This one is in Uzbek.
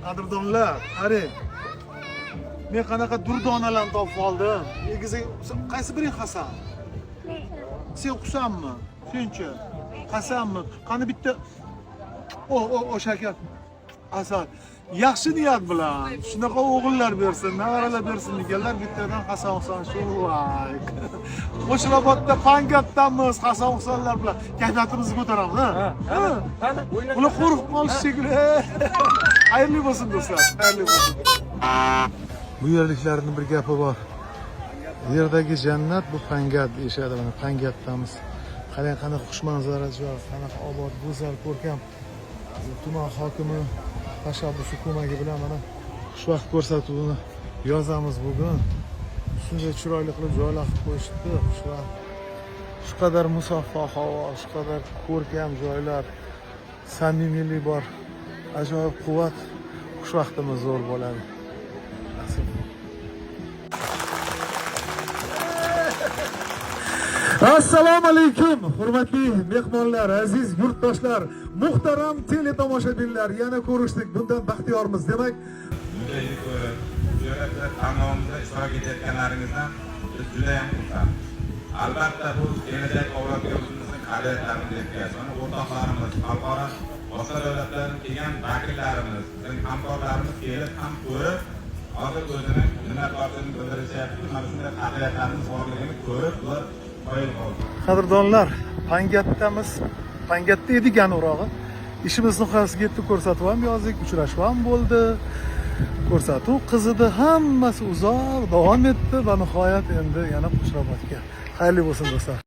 Qadrdonlar, qarang. Men qanaqa durdonalarni topib oldim. Egizi qaysi biring Hasan? Sen Husanmi? Senchi? Hasanmi? Qani bitta o shakar. Hasan. Yaxshi niyat bilan shunaqa o'g'illar bersin, navaralar bersin deganlar bittadan Hasan Husan shu voy. Qo'shrobodda Pangatdamiz Hasan Husanlar bilan kayfiyatimizni ko'taramiz, ha? Ular qo'rqib qolish shekilli. Xayrli bo'lsin do'stlar, xayrli bo'lsin. Bu yerliklarning bir gapi bor. Yerdagi jannat bu Pangat deyishadi, mana Pangatdamiz. Qarang qanaqa xush manzara joy, qanaqa obod, go'zal, ko'rkam. Tuman hokimi tashabbusi ko'magi bilan mana xushvaqt ko'rsatuvini yozamiz bugun. Shunday chiroyli qilib joylar qilib qo'yishdi. Xushvaqt. Shu qadar musaffo havo, shu qadar ko'rkam joylar, samimiylik bor. Ajoyib quvvat, xushvaqtimiz zo'r bo'ladi. Assalomu alaykum, hurmatli mehmonlar, aziz yurtdoshlar, muhtaram teletomoshabinlar, yana ko'rishdik. Bundan baxtiyormiz. Demak, bunday ko'rib, bu yerda tanlovimizda ishtirok etayotganlaringizdan biz juda ham xursandmiz. Albatta bu kelajak avlodga o'zimizning qadriyatlarimizni yetkazamiz. O'rtoqlarimiz, xalqaro boshqa davlatlardan kelgan vakillarimiz, bizning hamkorlarimiz kelib ham ko'rib, hozir o'zini minnatdorchiligini bildirishyapti. Mana shunday qadriyatlarimiz borligini ko'rib, ular qadrdonlar, Pangatdamiz. Pangatda edik urog'i. Ishimiz nihoyasiga yetdi, ko'rsatuv ham yozdik, uchrashuv ham bo'ldi. Ko'rsatuv qizidi, hammasi uzoq davom etdi va nihoyat endi yana Qo'shrobodga. Xayrli bo'lsin do'stlar.